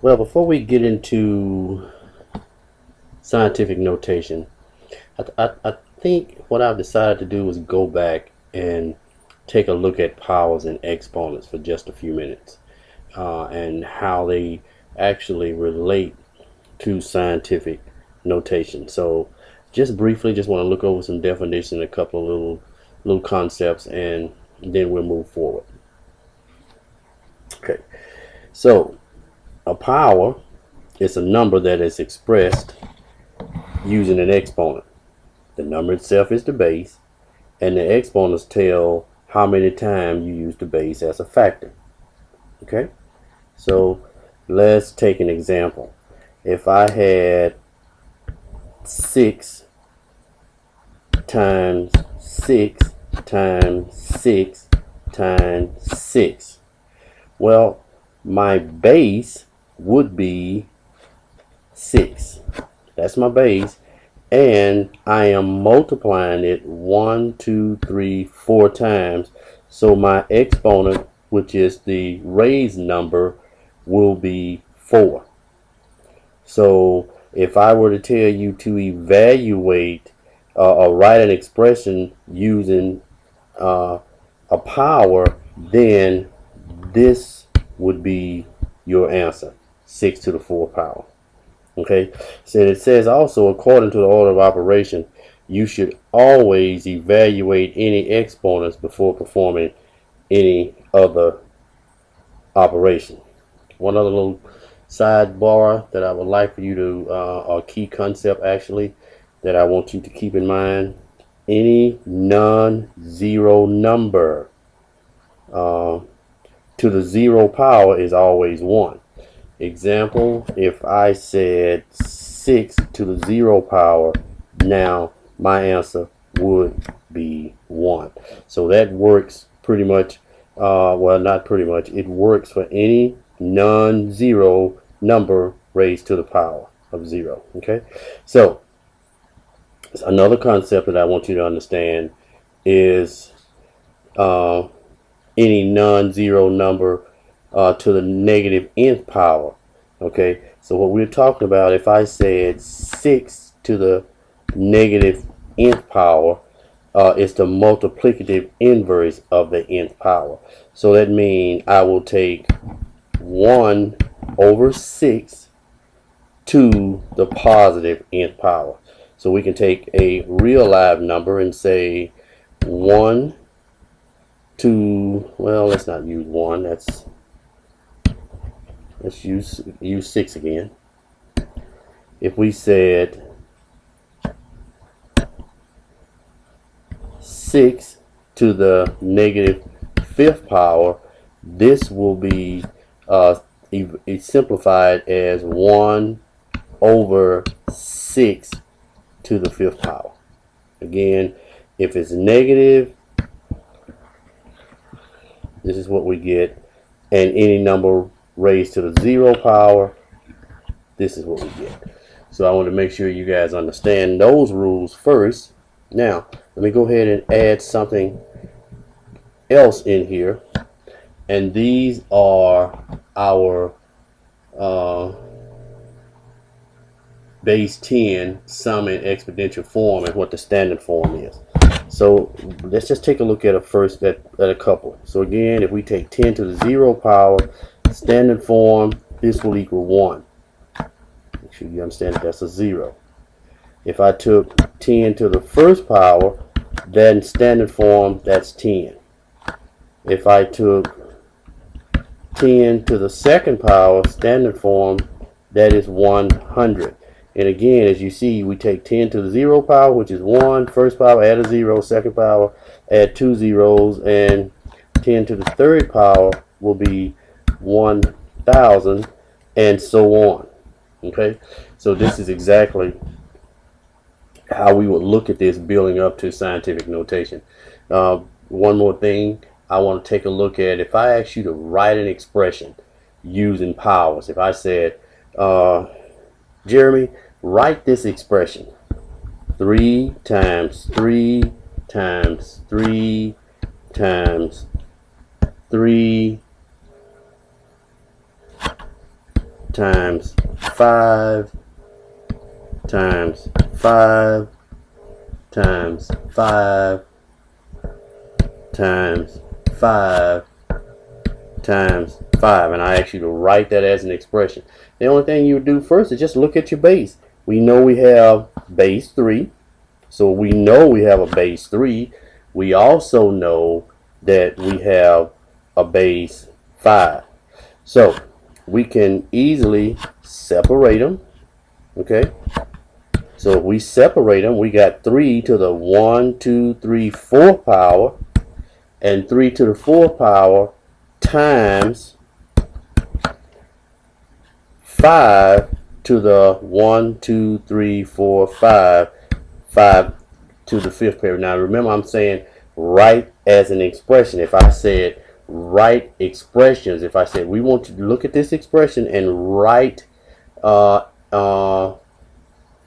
Well, before we get into scientific notation, I think what I've decided to do is go back and take a look at powers and exponents for just a few minutes, and how they actually relate to scientific notation. So just briefly, just want to look over some definition, a couple of little concepts, and then we'll move forward. Okay, so a power is a number that is expressed using an exponent. The number itself is the base, and the exponents tell how many times you use the base as a factor. Okay, so let's take an example. If I had 6 times 6 times 6 times 6, well, my base would be 6. That's my base, and I am multiplying it 1, 2, 3, 4 times. So my exponent, which is the raised number, will be 4. So if I were to tell you to evaluate or write an expression using a power, then this would be your answer, 6 to the 4th power. Okay, so it says also, according to the order of operation, you should always evaluate any exponents before performing any other operation. One other little sidebar that I would like for you to, or key concept actually, that I want you to keep in mind: any non-zero number to the 0 power is always 1. Example, if I said 6 to the 0 power, now my answer would be 1. So that works pretty much, well, not pretty much, it works for any non-zero number raised to the power of 0. Okay, so another concept that I want you to understand is any non-zero number to the negative nth power. Okay, so what we're talking about, if I said 6 to the negative nth power, it's the multiplicative inverse of the nth power. So that means I will take 1 over 6 to the positive nth power. So we can take a real live number and say 1 to, well, let's not use 1, let's use 6 again. If we said 6 to the negative 5th power, this will be it's simplified as 1 over 6 to the 5th power. Again, if it's negative, this is what we get, and any number raised to the 0 power, this is what we get. So I want to make sure you guys understand those rules first. Now let me go ahead and add something else in here, and these are our base 10 sum and exponential form and what the standard form is. So let's just take a look at a couple. So again, if we take 10 to the 0 power, standard form, this will equal 1. Make sure you understand that that's a 0. If I took 10 to the 1st power, then standard form, that's 10. If I took 10 to the 2nd power, standard form, that is 100. And again, as you see, we take 10 to the 0 power, which is 1, 1st power, add a 0, 2nd power, add 2 zeros, and 10 to the 3rd power will be 1,000, and so on. Okay, so this is exactly how we would look at this building up to scientific notation. One more thing I want to take a look at: if I ask you to write an expression using powers, if I said, Jeremy, write this expression: 3 times 3 times 3 times 3 times 5 times 5 times 5 times 5 times 5. And I ask you to write that as an expression. The only thing you would do first is just look at your base. We know we have base 3. So we know we have a base 3. We also know that we have a base 5. So we can easily separate them. Okay. So if we separate them, we got 3 to the 1, 2, 3, 4 power and 3 to the 4 power times 5 to the 1, 2, 3, 4, 5, 5 to the 5th power. Now remember, I'm saying write as an expression. If I said write expressions, if I said we want you to look at this expression and write an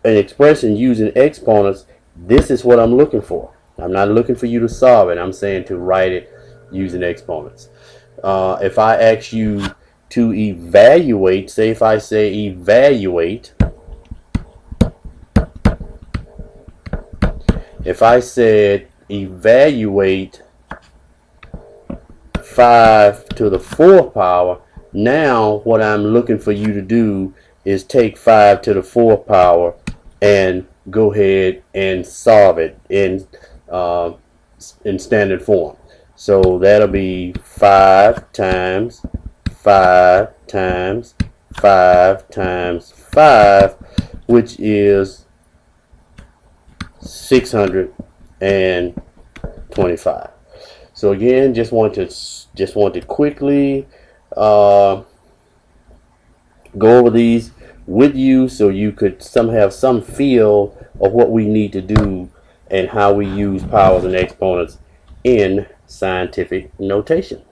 expression using exponents, this is what I'm looking for. I'm not looking for you to solve it. I'm saying to write it using exponents. If I ask you to evaluate, say if I say evaluate, if I said evaluate 5 to the 4 power, now what I'm looking for you to do is take 5 to the 4 power and go ahead and solve it in standard form. So that'll be 5 times 5 times 5 times 5, which is 625. So again, just want to quickly go over these with you so you could have some feel of what we need to do and how we use powers and exponents in scientific notation.